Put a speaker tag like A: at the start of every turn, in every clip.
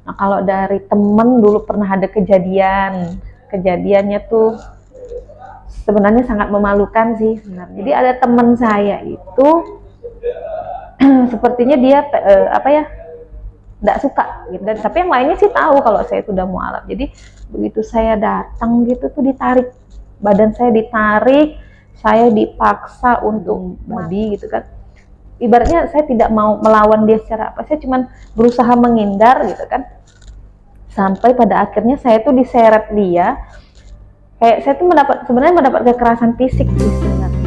A: Nah kalau dari temen dulu pernah ada kejadiannya tuh sebenarnya sangat memalukan sih sebenarnya. Jadi ada teman saya itu sepertinya dia apa ya, nggak suka gitu. Dan tapi yang lainnya sih tahu kalau saya itu udah mualaf. Jadi begitu saya datang gitu tuh ditarik, badan saya ditarik, saya dipaksa untuk babi gitu kan. Ibaratnya saya tidak mau melawan dia secara apa, saya cuman berusaha menghindar gitu kan. Sampai pada akhirnya saya tuh diseret dia, kayak saya tuh sebenarnya mendapat kekerasan fisik sih sebenarnya.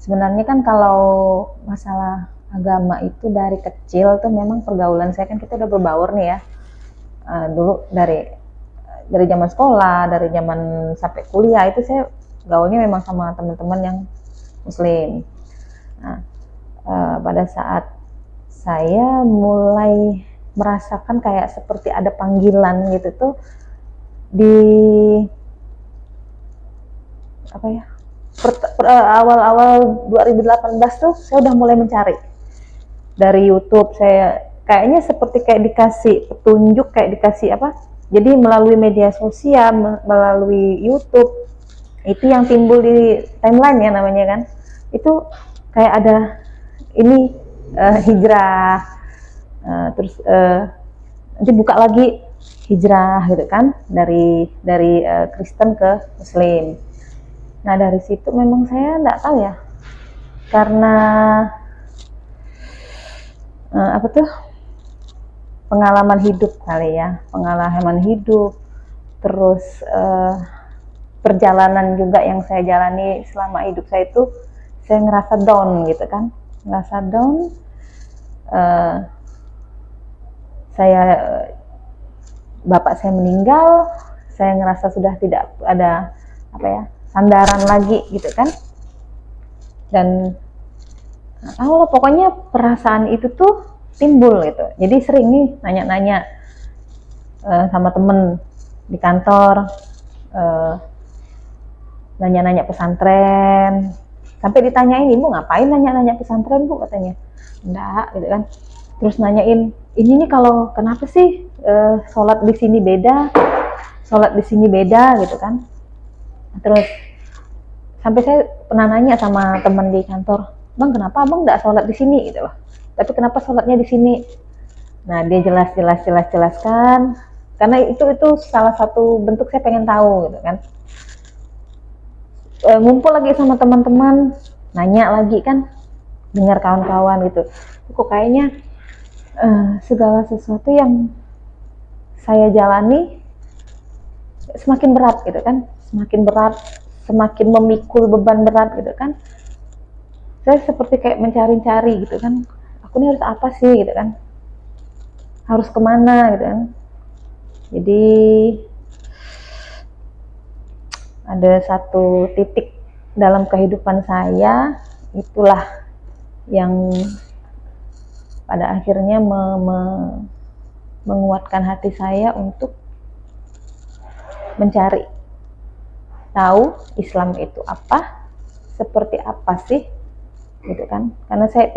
A: Sebenarnya kan kalau masalah agama itu dari kecil tuh memang pergaulan saya kan kita udah berbaur nih ya. Dulu dari zaman sekolah, dari zaman sampai kuliah itu saya gaulnya memang sama teman-teman yang muslim. Nah, pada saat saya mulai merasakan kayak seperti ada panggilan gitu tuh di apa ya, awal-awal 2018 tuh saya udah mulai mencari dari YouTube. Saya kayaknya seperti kayak dikasih petunjuk, kayak dikasih apa, jadi melalui media sosial, melalui YouTube itu yang timbul di timeline ya namanya kan, itu kayak ada ini hijrah, terus nanti buka lagi hijrah gitu kan, dari Kristen ke Muslim. Nah dari situ memang saya nggak tahu ya, karena apa tuh, pengalaman hidup kali ya, pengalaman hidup, terus perjalanan juga yang saya jalani selama hidup saya itu, saya ngerasa down gitu kan, ngerasa down. Saya bapak saya meninggal, saya ngerasa sudah tidak ada apa ya, sandaran lagi gitu kan. Dan tahu lah pokoknya perasaan itu tuh timbul gitu. Jadi sering nih nanya-nanya sama temen di kantor, nanya-nanya pesantren, sampai ditanyain, ibu ngapain nanya-nanya pesantren bu, katanya. Enggak gitu kan. Terus nanyain, ini nih kalau kenapa sih sholat di sini beda, sholat di sini beda gitu kan. Terus sampai saya pernah nanya sama teman di kantor, bang kenapa abang nggak sholat di sini gitu loh, tapi kenapa sholatnya di sini. Nah dia jelaskan, karena itu salah satu bentuk saya pengen tahu gitu kan. Ngumpul lagi sama teman-teman, nanya lagi kan, dengar kawan-kawan gitu, kok kayaknya segala sesuatu yang saya jalani semakin berat gitu kan, semakin berat, semakin memikul beban berat gitu kan. Saya seperti kayak mencari-cari gitu kan, aku ini harus apa sih gitu kan, harus kemana gitu kan. Jadi ada satu titik dalam kehidupan saya, itulah yang pada akhirnya menguatkan hati saya untuk mencari tahu Islam itu apa, seperti apa sih gitu kan. Karena saya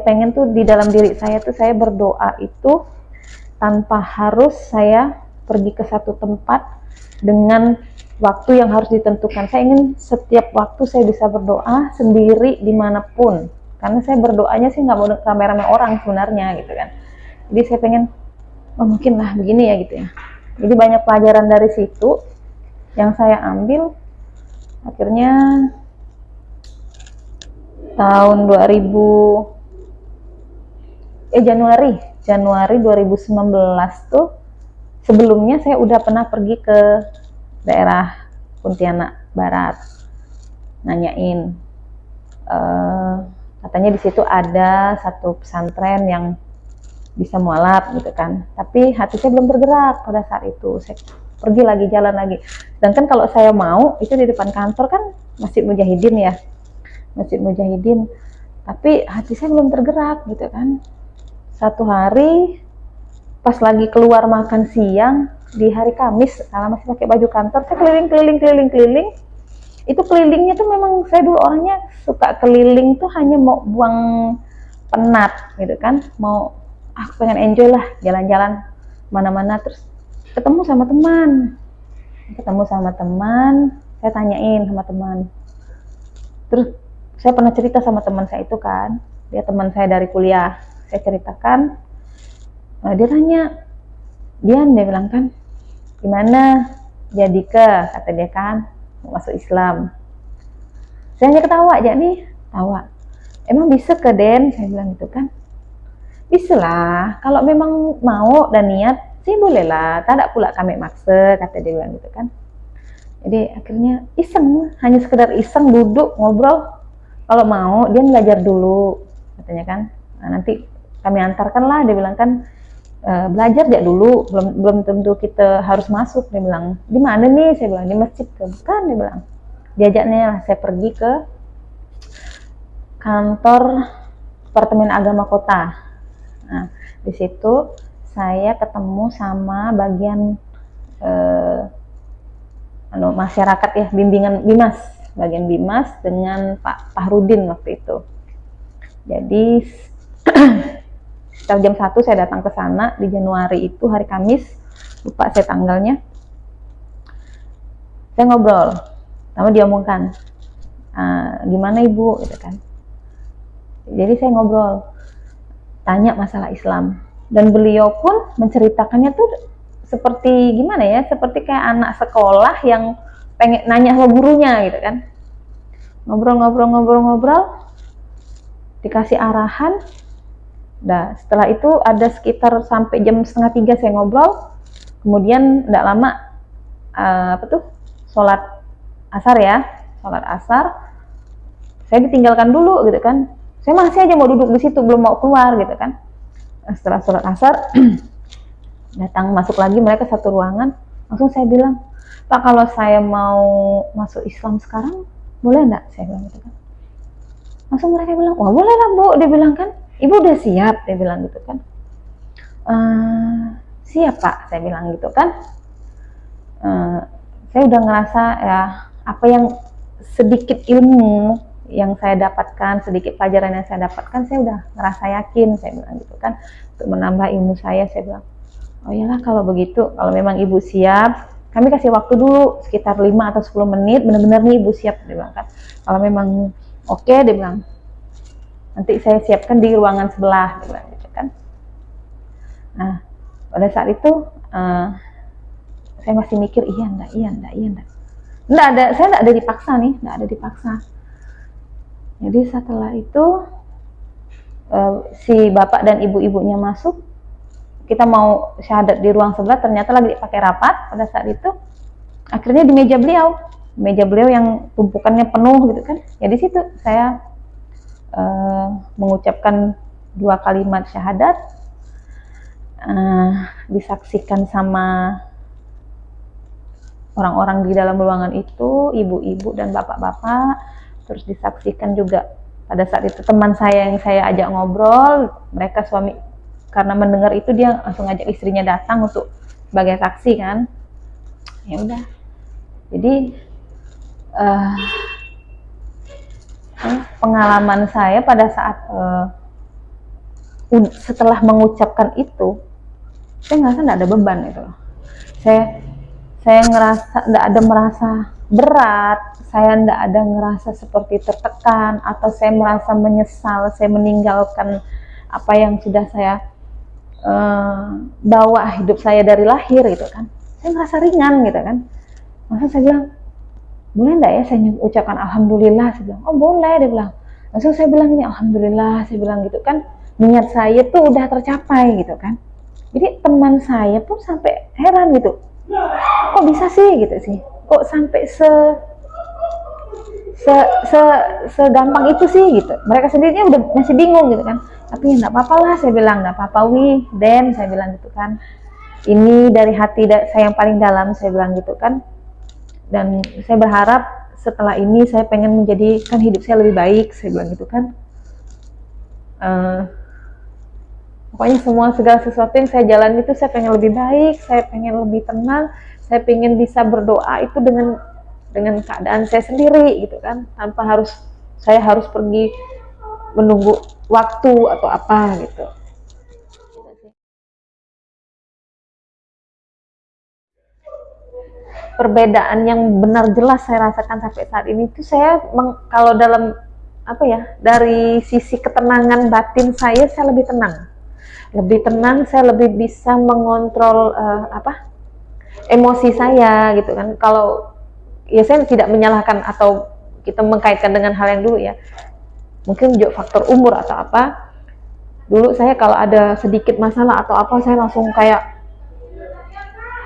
A: pengen tuh di dalam diri saya tuh saya berdoa itu tanpa harus saya pergi ke satu tempat dengan waktu yang harus ditentukan. Saya ingin setiap waktu saya bisa berdoa sendiri dimanapun, karena saya berdoanya sih nggak mau rame-rame orang sebenarnya gitu kan. Jadi saya pengen, oh mungkin lah begini ya gitu ya. Jadi banyak pelajaran dari situ yang saya ambil. Akhirnya tahun Januari 2019 tuh, sebelumnya saya udah pernah pergi ke daerah Pontianak Barat, nanyain, katanya di situ ada satu pesantren yang bisa mualaf gitu kan. Tapi hati saya belum bergerak pada saat itu. Saya pergi lagi, jalan lagi. Dan kan kalau saya mau, itu di depan kantor kan Masjid Mujahidin ya, Masjid Mujahidin. Tapi hati saya belum tergerak gitu kan. satu hari pas lagi keluar makan siang di hari Kamis, salah masih pakai baju kantor, saya keliling. Itu kelilingnya tuh memang saya dulu orangnya suka keliling tuh hanya mau buang penat gitu kan, mau aku pengen enjoy lah, jalan-jalan mana-mana, terus ketemu sama teman, saya tanyain sama teman, terus saya pernah cerita sama teman saya itu kan, dia teman saya dari kuliah, saya ceritakan. Dia tanya, dia bilang kan, gimana jadi kata dia kan, masuk Islam. Saya hanya ketawa aja nih, tawa. Emang bisa ke Den? Saya bilang gitu kan. Bisa lah, kalau memang mau dan niat sih boleh lah, tak pula kami maksa, kata dia bilang gitu kan. Jadi akhirnya iseng, hanya sekedar iseng duduk ngobrol. Kalau mau dia belajar dulu, katanya kan. Nah, nanti kami antarkan lah, dia bilang kan. Belajar aja dulu, belum tentu kita harus masuk, dia bilang. Di mana nih? Saya bilang di masjid. Bukan, dia bilang. Diajaknya lah, saya pergi ke kantor Departemen Agama Kota. Nah, di situ saya ketemu sama bagian masyarakat ya, bimbingan Bimas, bagian Bimas dengan Pak Fahrudin waktu itu. Jadi sekitar jam 1 saya datang ke sana di Januari itu, hari Kamis, lupa saya tanggalnya. Saya ngobrol, sama dia omongkan, gimana ibu, gitu kan. Jadi saya ngobrol, tanya masalah Islam, dan beliau pun menceritakannya tuh seperti gimana ya, seperti kayak anak sekolah yang pengen nanya sama gurunya gitu kan. Ngobrol, dikasih arahan. Nah, setelah itu ada sekitar sampai jam 2:30 saya ngobrol. Kemudian tidak lama sholat asar. Saya ditinggalkan dulu gitu kan. Saya masih aja mau duduk di situ, belum mau keluar gitu kan. Setelah sholat asar masuk lagi mereka satu ruangan. Langsung saya bilang, Pak, kalau saya mau masuk Islam sekarang boleh enggak? Saya bilang gitu kan. Langsung mereka bilang, wah boleh lah Bu, dia bilang kan. Ibu udah siap, dia bilang gitu kan. Siap Pak, saya bilang gitu kan. Saya udah ngerasa ya, apa yang sedikit ilmu yang saya dapatkan, sedikit pelajaran yang saya dapatkan, saya udah ngerasa yakin, saya bilang gitu kan. Untuk menambah ilmu saya bilang, oh iyalah kalau begitu, kalau memang Ibu siap, kami kasih waktu dulu sekitar 5 atau 10 menit, benar-benar nih Ibu siap, dia bilang kan. Kalau memang oke, dia bilang, nanti saya siapkan di ruangan sebelah, gitu kan. Nah, pada saat itu saya masih mikir iya enggak. Enggak ada, saya enggak ada dipaksa. Jadi setelah itu si bapak dan ibu-ibunya masuk, kita mau syahadat di ruang sebelah, ternyata lagi dipakai rapat pada saat itu. Akhirnya di meja beliau yang tumpukannya penuh gitu kan. Ya di situ saya mengucapkan 2 kalimat syahadat, disaksikan sama orang-orang di dalam ruangan itu, ibu-ibu dan bapak-bapak, terus disaksikan juga pada saat itu teman saya yang saya ajak ngobrol, mereka suami, karena mendengar itu dia langsung ngajak istrinya datang untuk sebagai saksi kan. Ya udah, jadi pengalaman saya pada saat setelah mengucapkan itu, saya ngerasa tidak ada beban gitu loh. Saya ngerasa tidak ada merasa berat, saya tidak ada ngerasa seperti tertekan, atau saya merasa menyesal saya meninggalkan apa yang sudah saya bawa hidup saya dari lahir gitu kan. Saya ngerasa ringan gitu kan. Masa saya bilang, boleh enggak ya saya ucapkan alhamdulillah? Saya bilang, oh boleh, dia bilang. Langsung saya bilang ini, alhamdulillah, saya bilang gitu kan. Niat saya tuh udah tercapai gitu kan. Jadi teman saya pun sampai heran gitu. Kok bisa sih gitu sih? Kok sampai segampang itu sih gitu. Mereka sendirinya udah masih bingung gitu kan. Tapi enggak apa-apa lah, saya bilang, enggak apa-apa Den, saya bilang gitu kan. Ini dari hati saya yang paling dalam, saya bilang gitu kan. Dan saya berharap setelah ini saya pengen menjadikan hidup saya lebih baik, saya bilang gitu kan. Pokoknya semua segala sesuatu yang saya jalani itu saya pengen lebih baik, saya pengen lebih tenang, saya pengen bisa berdoa itu dengan keadaan saya sendiri gitu kan, tanpa saya harus pergi menunggu waktu atau apa gitu. Perbedaan yang benar jelas saya rasakan sampai saat ini itu kalau dalam apa ya, dari sisi ketenangan batin saya lebih tenang, saya lebih bisa mengontrol emosi saya gitu kan. Kalau ya saya tidak menyalahkan atau kita mengkaitkan dengan hal yang dulu ya, mungkin juga faktor umur atau apa. Dulu saya kalau ada sedikit masalah atau apa saya langsung kayak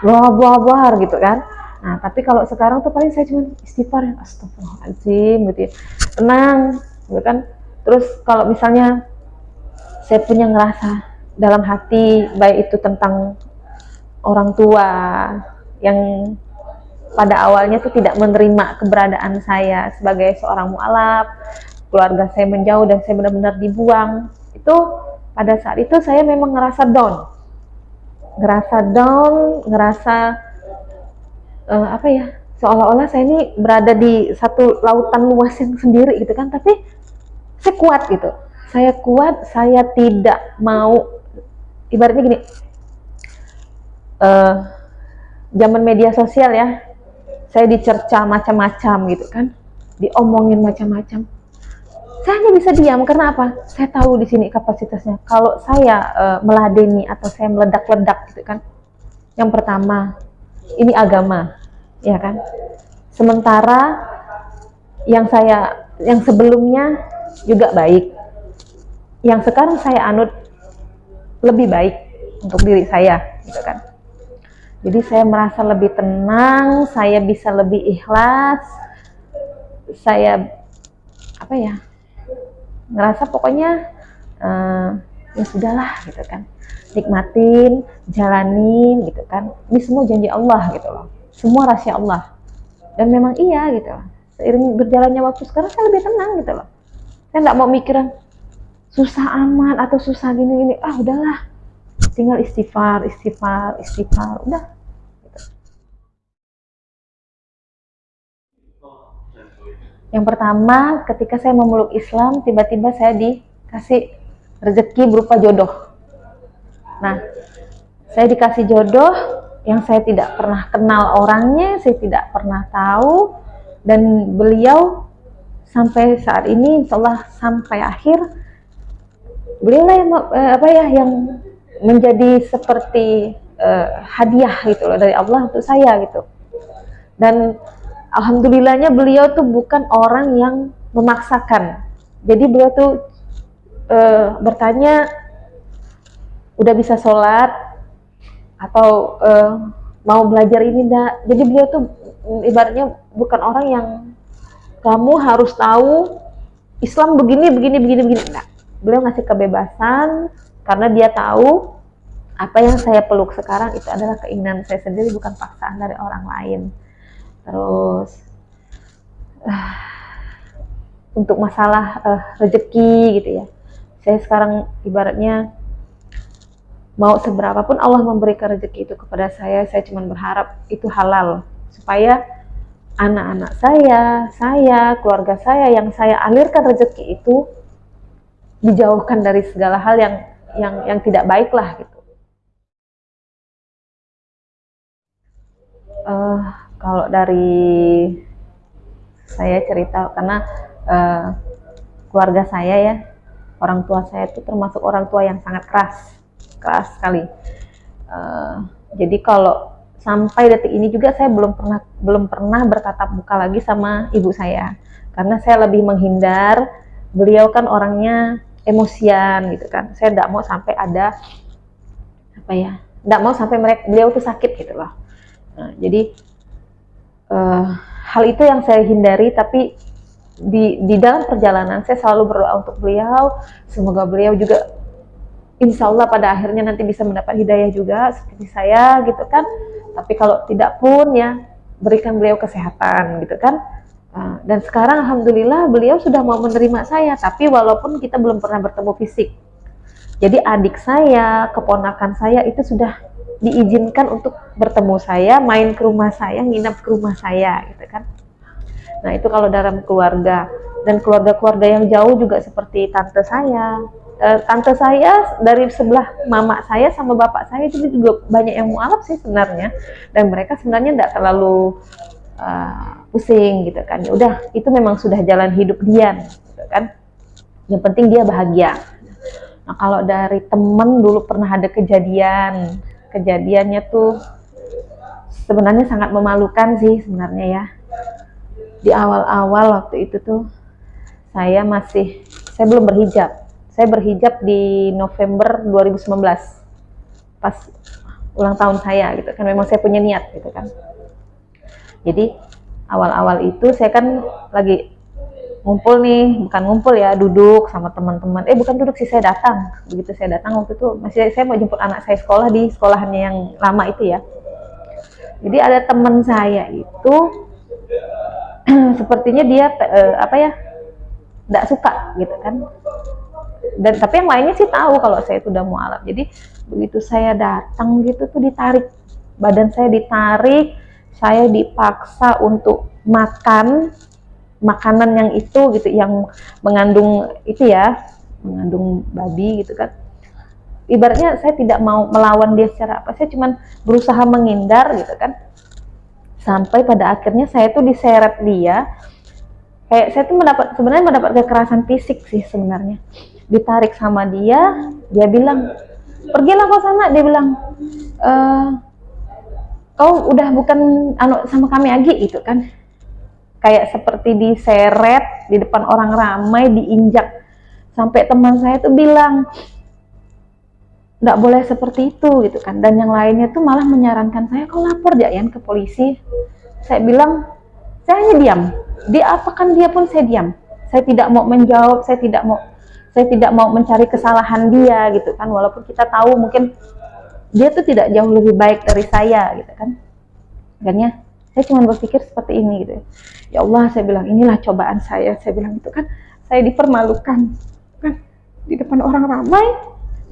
A: buah gitu kan. Nah tapi kalau sekarang tuh paling saya cuma istighfar ya, astagfirullahaladzim gitu ya, tenang gitu kan. Terus kalau misalnya saya punya ngerasa dalam hati, baik itu tentang orang tua yang pada awalnya tuh tidak menerima keberadaan saya sebagai seorang mualaf, keluarga saya menjauh dan saya benar-benar dibuang, itu pada saat itu saya memang ngerasa down, ngerasa apa ya, seolah-olah saya ini berada di satu lautan luas yang sendiri gitu kan. Tapi saya kuat gitu, saya tidak mau, ibaratnya gini, zaman media sosial ya, saya dicerca macam-macam gitu kan, diomongin macam-macam. Saya hanya bisa diam karena apa? Saya tahu di sini kapasitasnya. Kalau saya meladeni atau saya meledak-ledak gitu kan, yang pertama ini agama, ya kan. Sementara yang sebelumnya juga baik, yang sekarang saya anut lebih baik untuk diri saya, gitu kan. Jadi saya merasa lebih tenang, saya bisa lebih ikhlas, saya apa ya, ngerasa pokoknya ya sudahlah gitu kan, nikmatin, jalanin gitu kan. Ini semua janji Allah gitu loh, semua rahasia Allah. Dan memang iya gitu loh. Seiring berjalannya waktu sekarang saya lebih tenang gitu loh. Saya nggak mau mikiran susah amat atau susah gini-gini. Ah udahlah, tinggal istighfar, udah. Yang pertama, ketika saya memeluk Islam, tiba-tiba saya dikasih rezeki berupa jodoh. Nah, saya dikasih jodoh yang saya tidak pernah kenal orangnya, saya tidak pernah tahu, dan beliau sampai saat ini, insyaallah sampai akhir, beliau lah yang menjadi seperti hadiah gitu loh dari Allah untuk saya gitu. Dan alhamdulillahnya beliau tuh bukan orang yang memaksakan. Jadi beliau tuh bertanya, udah bisa sholat atau mau belajar ini enggak. Jadi beliau tuh ibaratnya bukan orang yang kamu harus tahu Islam begini enggak. Beliau ngasih kebebasan karena dia tahu apa yang saya peluk sekarang itu adalah keinginan saya sendiri, bukan paksaan dari orang lain. Terus untuk masalah rezeki gitu ya, saya sekarang ibaratnya mau seberapapun Allah memberikan rezeki itu kepada saya cuma berharap itu halal, supaya anak-anak saya, keluarga saya yang saya alirkan rezeki itu dijauhkan dari segala hal yang tidak baik lah gitu. Kalau dari saya cerita, karena keluarga saya ya, orang tua saya itu termasuk orang tua yang sangat keras sekali. Jadi kalau sampai detik ini juga saya belum pernah bertatap muka lagi sama ibu saya, karena saya lebih menghindar. Beliau kan orangnya emosian gitu kan, saya tidak mau sampai ada tidak mau sampai beliau tuh sakit gitu loh. Nah, jadi hal itu yang saya hindari. Tapi di dalam perjalanan saya selalu berdoa untuk beliau, semoga beliau juga insya Allah pada akhirnya nanti bisa mendapat hidayah juga seperti saya gitu kan. Tapi kalau tidak pun ya berikan beliau kesehatan gitu kan. Dan sekarang alhamdulillah beliau sudah mau menerima saya, tapi walaupun kita belum pernah bertemu fisik. Jadi adik saya, keponakan saya itu sudah diizinkan untuk bertemu saya, main ke rumah saya, nginap ke rumah saya gitu kan. Nah itu kalau dalam keluarga. Dan keluarga-keluarga yang jauh juga seperti tante saya dari sebelah mama saya sama bapak saya itu juga banyak yang mualaf sih sebenarnya, dan mereka sebenarnya tidak terlalu pusing gitu kan. Ya udah, itu memang sudah jalan hidup dia gitu kan, yang penting dia bahagia. Nah kalau dari temen dulu pernah ada kejadiannya tuh sebenarnya sangat memalukan sih sebenarnya ya. Di awal-awal waktu itu tuh saya belum berhijab. Saya berhijab di November 2019 pas ulang tahun saya gitu kan. Memang saya punya niat gitu kan. Jadi awal-awal itu saya kan lagi ngumpul nih, bukan ngumpul ya, duduk sama teman-teman. Bukan duduk sih, saya datang. Begitu saya datang waktu itu masih saya mau jemput anak saya sekolah di sekolahannya yang lama itu ya. Jadi ada teman saya itu sepertinya dia nggak suka gitu kan. Dan tapi yang lainnya sih tahu kalau saya itu udah mualaf. Jadi begitu saya datang gitu tuh ditarik, badan saya ditarik, saya dipaksa untuk makan makanan yang itu gitu, yang mengandung itu ya, mengandung babi gitu kan. Ibaratnya saya tidak mau melawan dia secara apa, saya cuman berusaha menghindar gitu kan. Sampai pada akhirnya saya tuh diseret dia, kayak saya tuh sebenarnya mendapat kekerasan fisik sih sebenarnya. Ditarik sama dia bilang, pergilah kau sana, dia bilang, kau udah bukan sama kami lagi gitu kan. Kayak seperti diseret di depan orang ramai, diinjak. Sampai teman saya tuh bilang, nggak boleh seperti itu gitu kan. Dan yang lainnya tuh malah menyarankan saya, kau lapor Jayan ke polisi. Saya bilang, saya hanya diam. Diapakan dia pun saya diam. Saya tidak mau menjawab, saya tidak mau mencari kesalahan dia gitu kan. Walaupun kita tahu mungkin dia tuh tidak jauh lebih baik dari saya gitu kan. Makanya saya cuma berpikir seperti ini gitu. Ya Allah, saya bilang, inilah cobaan saya bilang gitu kan. Saya dipermalukan kan di depan orang ramai,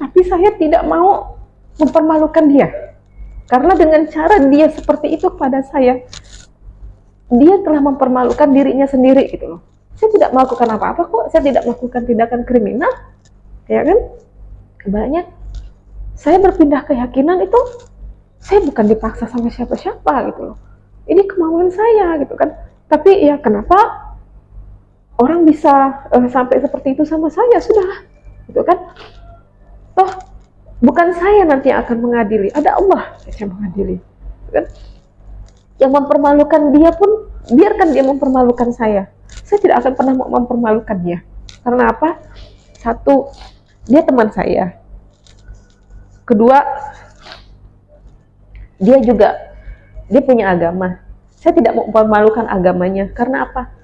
A: tapi saya tidak mau mempermalukan dia. Karena dengan cara dia seperti itu kepada saya, dia telah mempermalukan dirinya sendiri gitu loh. Saya tidak melakukan apa-apa kok, saya tidak melakukan tindakan kriminal, ya kan? Kebanyakan saya berpindah keyakinan itu, saya bukan dipaksa sama siapa-siapa gitu loh. Ini kemauan saya gitu kan. Tapi ya kenapa orang bisa sampai seperti itu sama saya, sudah gitu kan. Toh bukan saya nanti yang akan mengadili, ada Allah yang mengadili gitu kan. Yang mempermalukan dia pun biarkan dia mempermalukan saya tidak akan pernah mau mempermalukan dia. Karena apa? Satu, dia teman saya. Kedua, dia punya agama. Saya tidak mau mempermalukan agamanya. Karena apa?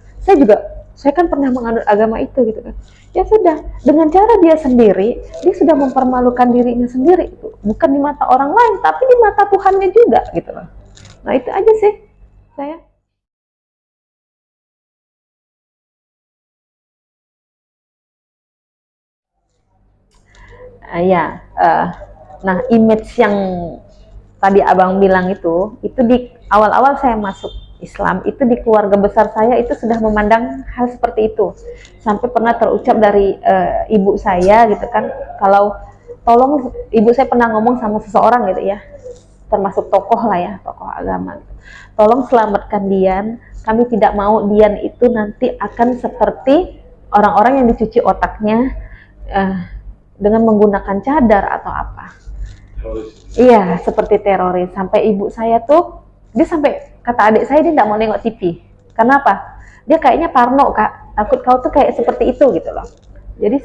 A: Saya kan pernah menganut agama itu gitu kan. Ya sudah, dengan cara dia sendiri, dia sudah mempermalukan dirinya sendiri. Bukan di mata orang lain, tapi di mata Tuhannya juga gitu loh. Nah itu aja sih saya. Nah image yang tadi abang bilang itu di awal-awal saya masuk Islam, itu di keluarga besar saya itu sudah memandang hal seperti itu. Sampai pernah terucap dari ibu saya gitu kan, kalau tolong, ibu saya pernah ngomong sama seseorang gitu ya, termasuk tokoh lah ya, tokoh agama gitu. Tolong selamatkan Dian, kami tidak mau Dian itu nanti akan seperti orang-orang yang dicuci otaknya dengan menggunakan cadar atau apa. Iya, seperti teroris. Sampai ibu saya tuh, dia sampai kata adik saya, dia tidak mau nengok TV. Kenapa? Dia kayaknya parno kak, takut kau tuh kayak seperti itu gitu loh. Jadi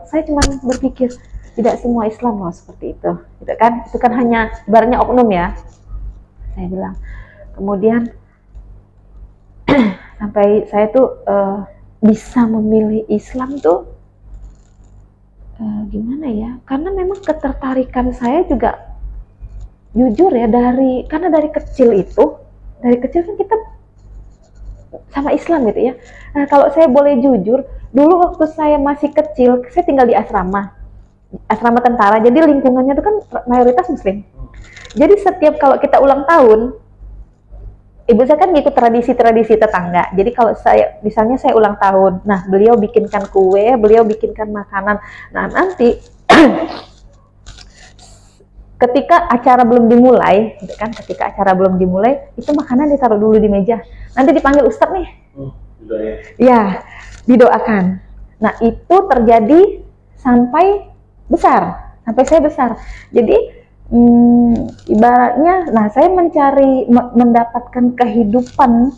A: saya cuma berpikir, tidak semua Islam loh seperti itu, gitu kan? Itu kan hanya ibaratnya oknum ya. Saya bilang. Kemudian sampai saya tuh bisa memilih Islam tuh gimana ya, karena memang ketertarikan saya juga jujur ya, karena dari kecil kan kita sama Islam gitu ya. Nah kalau saya boleh jujur, dulu waktu saya masih kecil, saya tinggal di asrama. asrama tentara, jadi lingkungannya itu kan mayoritas muslim. Jadi setiap kalau kita ulang tahun, ibu saya kan ngikut tradisi-tradisi tetangga. Jadi kalau saya, misalnya saya ulang tahun, nah beliau bikinkan kue, beliau bikinkan makanan. Nah nanti ketika acara belum dimulai, gitu kan? Ketika acara belum dimulai, itu makanan ditaruh dulu di meja. Nanti dipanggil ustadz nih. Ya, didoakan. Nah itu terjadi sampai besar, sampai saya besar. Jadi ibaratnya, nah saya mendapatkan kehidupan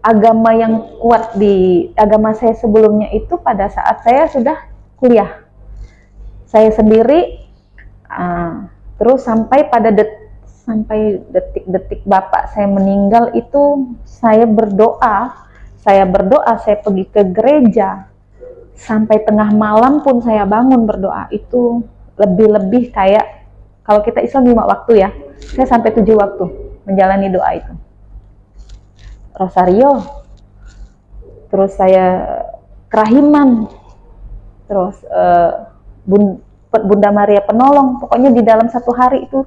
A: agama yang kuat di agama saya sebelumnya itu pada saat saya sudah kuliah. Saya sendiri, terus sampai detik-detik bapak saya meninggal itu saya berdoa, saya pergi ke gereja, sampai tengah malam pun saya bangun berdoa. Itu lebih-lebih kayak, kalau kita Islam 5 waktu ya, saya sampai 7 waktu menjalani doa itu. Rosario, terus saya kerahiman, terus Bunda Maria Penolong. Pokoknya di dalam satu hari itu,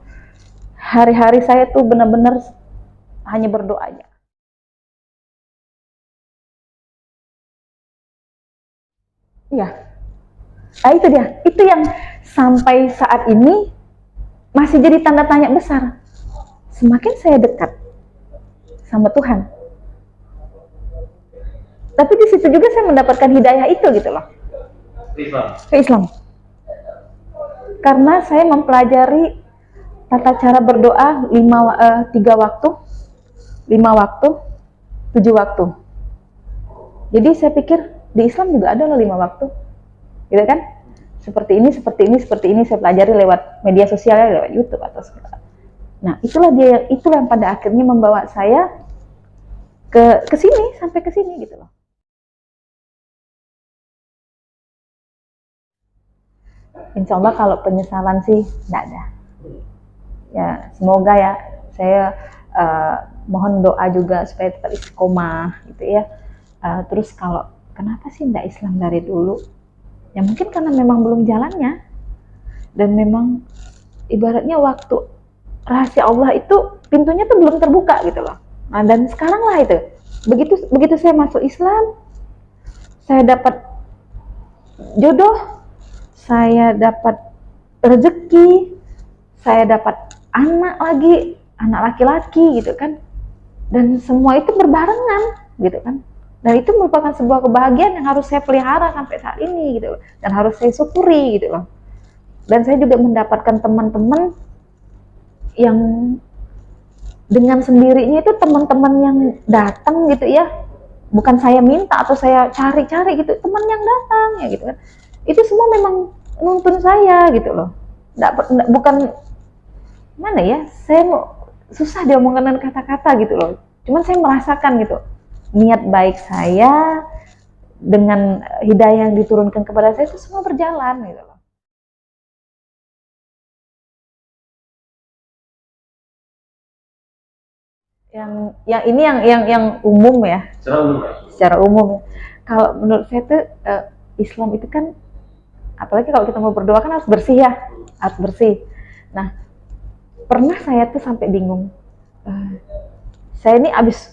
A: hari-hari saya tuh benar-benar hanya berdoa aja. Iya, nah itu dia, itu yang sampai saat ini masih jadi tanda tanya besar. Semakin saya dekat sama Tuhan, tapi di situ juga saya mendapatkan hidayah itu gitu loh, ke Islam. Karena saya mempelajari tata cara berdoa 3 waktu, 5 waktu, 7 waktu. Jadi saya pikir di Islam juga ada loh 5 waktu, gitu kan? Seperti ini saya pelajari lewat media sosial, lewat YouTube atau segala. Nah itulah yang pada akhirnya membawa saya ke sini, sampai ke sini gitu loh. Insya Allah kalau penyesalan sih nggak ada. Ya semoga ya, saya mohon doa juga supaya tetap istiqomah gitu ya. Terus kalau kenapa sih nggak Islam dari dulu? Ya mungkin karena memang belum jalannya, dan memang ibaratnya waktu rahasia Allah itu pintunya tuh belum terbuka gitu loh. Nah dan sekarang lah itu, begitu saya masuk Islam, saya dapat jodoh, saya dapat rezeki, saya dapat anak lagi, anak laki-laki gitu kan, dan semua itu berbarengan gitu kan. Dan itu merupakan sebuah kebahagiaan yang harus saya pelihara sampai saat ini gitu loh, dan harus saya syukuri gitu loh. Dan saya juga mendapatkan teman-teman yang dengan sendirinya itu, teman-teman yang datang gitu ya, bukan saya minta atau saya cari-cari gitu, teman yang datang ya gitu kan, itu semua memang nuntun saya gitu loh. Bukan mana ya, saya susah diomongkan dengan kata-kata gitu loh, cuman saya merasakan gitu niat baik saya dengan hidayah yang diturunkan kepada saya itu semua berjalan gitu loh. Yang ini yang umum ya, secara umum ya. Kalau menurut saya tuh Islam itu kan, apalagi kalau kita mau berdoa kan harus bersih ya, harus bersih. Nah pernah saya tuh sampai bingung, saya ini abis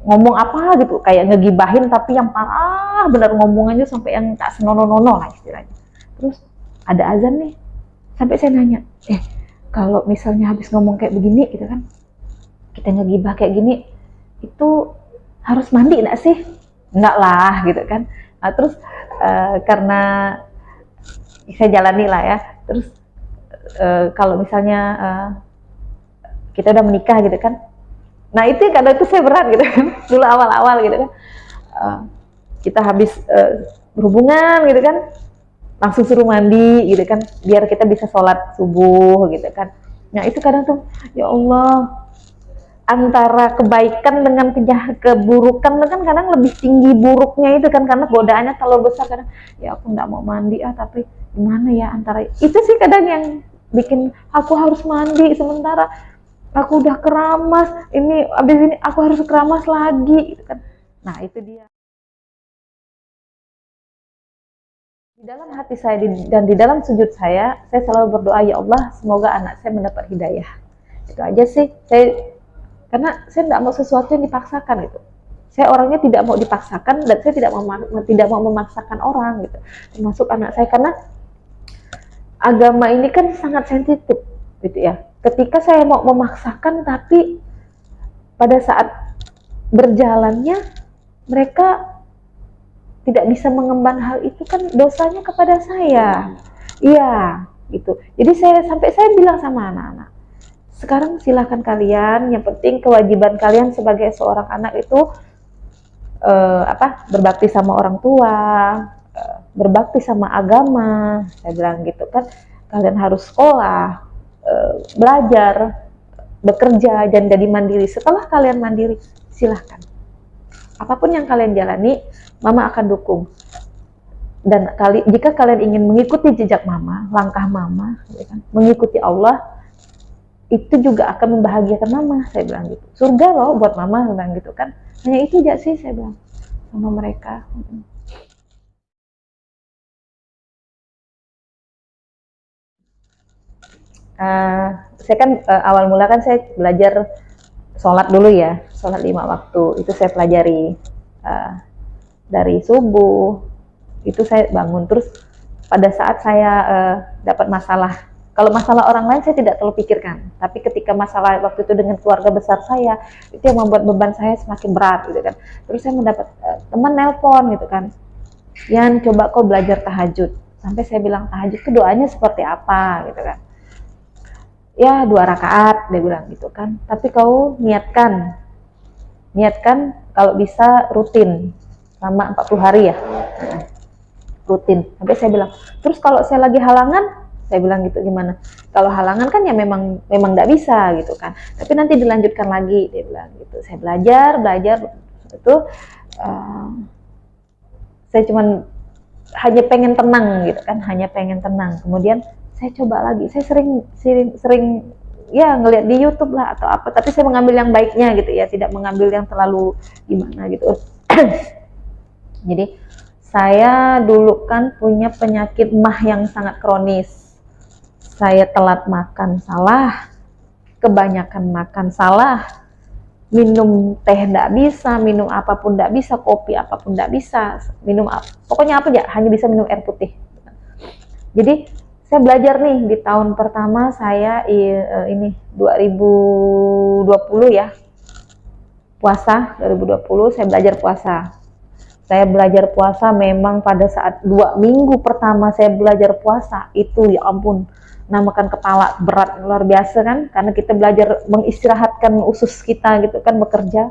A: ngomong apa gitu, kayak ngegibahin tapi yang parah bener, ngomongnya sampai yang tak senonoh-nonoh lah istilahnya. Terus ada azan nih, sampai saya nanya, kalau misalnya habis ngomong kayak begini gitu kan, kita ngegibah kayak gini, itu harus mandi enggak sih? Enggak lah gitu kan. Nah, terus karena saya jalani lah ya, terus kalau misalnya kita udah menikah gitu kan, nah itu kadang itu saya berat gitu kan, dulu awal-awal gitu kan, kita habis berhubungan gitu kan, langsung suruh mandi gitu kan, biar kita bisa sholat subuh gitu kan. Nah itu kadang tuh, ya Allah, antara kebaikan dengan keburukan kan kadang lebih tinggi buruknya itu kan, karena godaannya terlalu besar. Kadang ya aku nggak mau mandi tapi gimana ya, antara itu sih kadang yang bikin aku harus mandi, sementara aku udah keramas, ini abis ini aku harus keramas lagi gitu kan. Nah itu dia, Di dalam hati saya dan di dalam sujud saya selalu berdoa, ya Allah, semoga anak saya mendapat hidayah. Itu aja sih. Karena saya tidak mau sesuatu yang dipaksakan gitu. Saya orangnya tidak mau dipaksakan dan saya tidak mau memaksakan orang gitu. Termasuk anak saya, karena agama ini kan sangat sensitif gitu ya. Ketika saya mau memaksakan tapi pada saat berjalannya mereka tidak bisa mengemban hal itu, kan dosanya kepada saya. Iya, gitu. Jadi sampai saya bilang sama anak-anak, sekarang silahkan kalian, yang penting kewajiban kalian sebagai seorang anak itu berbakti sama orang tua, berbakti sama agama. Saya bilang gitu kan, kalian harus sekolah, belajar, bekerja, dan jadi mandiri. Setelah kalian mandiri, silahkan. Apapun yang kalian jalani, mama akan dukung. Dan jika kalian ingin mengikuti jejak mama, langkah mama, ya kan, mengikuti Allah, itu juga akan membahagiakan mama. Saya bilang gitu. Surga loh buat mama, saya bilang gitu kan. Hanya itu aja sih saya bilang sama mereka. Saya kan awal mula kan saya belajar sholat dulu ya, sholat 5 waktu. Itu saya pelajari dari subuh. Itu saya bangun, terus pada saat saya dapat masalah, kalau masalah orang lain saya tidak terlalu pikirkan, tapi ketika masalah waktu itu dengan keluarga besar saya, itu yang membuat beban saya semakin berat gitu kan. Terus saya mendapat teman nelpon gitu kan, Yan, coba kau belajar tahajud. Sampai saya bilang, tahajud itu doanya seperti apa gitu kan. Ya 2 rakaat, dia bilang gitu kan, tapi kau niatkan kalau bisa rutin selama 40 hari ya, rutin. Sampai saya bilang, terus kalau saya lagi halangan, saya bilang gitu, gimana? Kalau halangan kan ya memang nggak bisa gitu kan, tapi nanti dilanjutkan lagi, dia bilang gitu. Saya belajar itu saya cuman hanya pengen tenang gitu kan, kemudian saya coba lagi, saya sering ya ngelihat di YouTube lah atau apa, tapi saya mengambil yang baiknya gitu ya, tidak mengambil yang terlalu gimana gitu. Jadi saya dulu kan punya penyakit mah yang sangat kronis. Saya telat makan salah, kebanyakan makan salah, minum teh tidak bisa, minum apapun tidak bisa, kopi apapun tidak bisa, pokoknya apa aja, hanya bisa minum air putih. Jadi saya belajar nih di tahun pertama saya ini 2020 ya, puasa 2020 saya belajar puasa. Saya belajar puasa memang pada saat 2 minggu pertama saya belajar puasa itu ya ampun, namakan kepala berat luar biasa kan, karena kita belajar mengistirahatkan usus kita gitu kan, bekerja.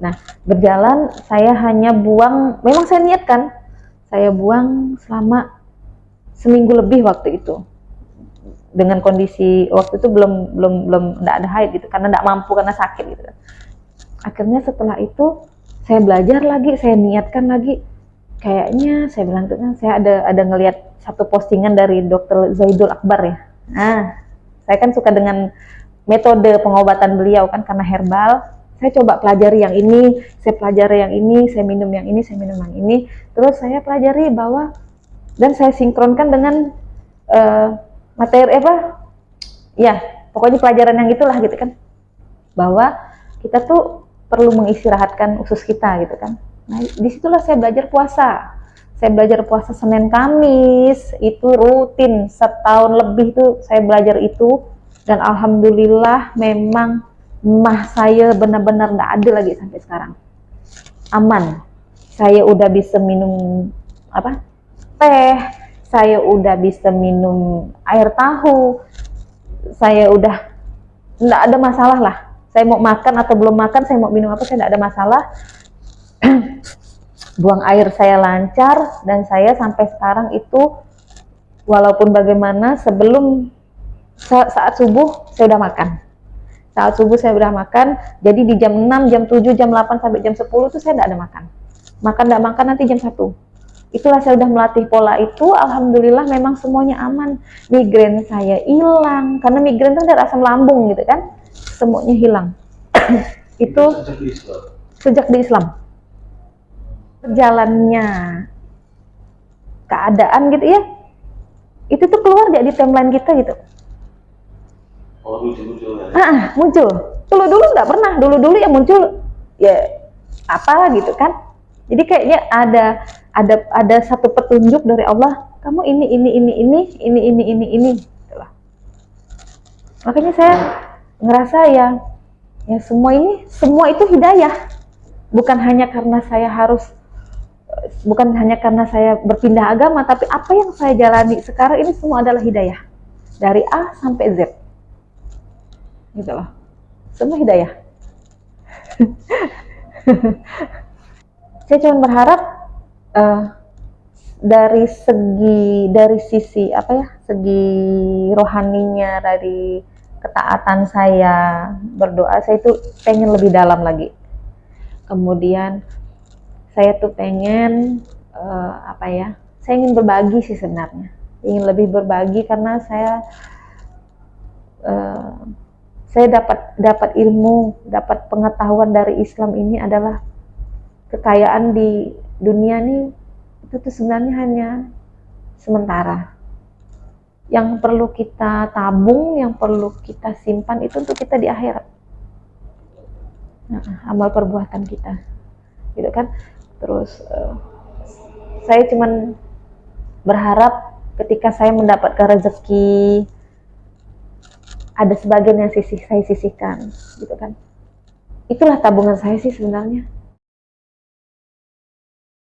A: Nah berjalan saya hanya buang, memang saya niatkan saya buang selama seminggu lebih waktu itu, dengan kondisi waktu itu belum enggak ada haid gitu, karena enggak mampu karena sakit gitu kan. Akhirnya setelah itu saya belajar lagi, saya niatkan lagi, kayaknya saya bilang tuh kan, saya ada ngelihat satu postingan dari Dr. Zaidul Akbar ya. Nah, saya kan suka dengan metode pengobatan beliau kan, karena herbal. Saya coba pelajari yang ini, saya pelajari yang ini, saya minum yang ini, saya minum yang ini. Terus saya pelajari bahwa, dan saya sinkronkan dengan materi ya pokoknya pelajaran yang itulah gitu kan, bahwa kita tuh perlu mengistirahatkan usus kita gitu kan. Nah disitulah saya belajar puasa. Saya belajar puasa Senin Kamis, itu rutin setahun lebih tuh saya belajar itu, dan alhamdulillah memang mah saya benar-benar nggak ada lagi sampai sekarang, aman. Saya udah bisa minum teh, saya udah bisa minum air tahu, saya udah nggak ada masalah lah. Saya mau makan atau belum makan, saya mau minum apa, saya nggak ada masalah. Buang air saya lancar, dan saya sampai sekarang itu walaupun bagaimana sebelum saat subuh saya udah makan. Saat subuh saya udah makan, jadi di jam 6, jam 7, jam 8 sampai jam 10 itu saya nggak ada makan. Nggak makan nanti jam 1. Itulah saya udah melatih pola itu, alhamdulillah memang semuanya aman. Migrain saya hilang, karena migrain itu ada asam lambung gitu kan, semuanya hilang. Itu sejak di Islam. Jalannya keadaan gitu ya, itu tuh keluar gak di timeline kita gitu.
B: Oh, muncul ya?
A: Muncul. Dulu nggak pernah. Dulu yang muncul ya apa gitu kan. Jadi kayaknya ada satu petunjuk dari Allah. Kamu ini. Gitu. Makanya saya ngerasa ya semua itu hidayah. Bukan hanya karena saya berpindah agama, tapi apa yang saya jalani sekarang ini semua adalah hidayah. Dari A sampai Z. Gitu loh. Semua hidayah. Saya cuma berharap dari sisi segi rohaninya, dari ketaatan saya berdoa, saya itu pengen lebih dalam lagi. Kemudian saya tuh pengen saya ingin berbagi sih sebenarnya, ingin lebih berbagi karena saya dapat ilmu, dapat pengetahuan dari Islam ini adalah kekayaan di dunia nih, itu tuh sebenarnya hanya sementara. Yang perlu kita tabung, yang perlu kita simpan itu untuk kita di akhirat. Amal perbuatan kita, gitu kan. Terus saya cuman berharap ketika saya mendapatkan rezeki, ada sebagian yang saya sisihkan, gitu kan. Itulah tabungan saya sih sebenarnya.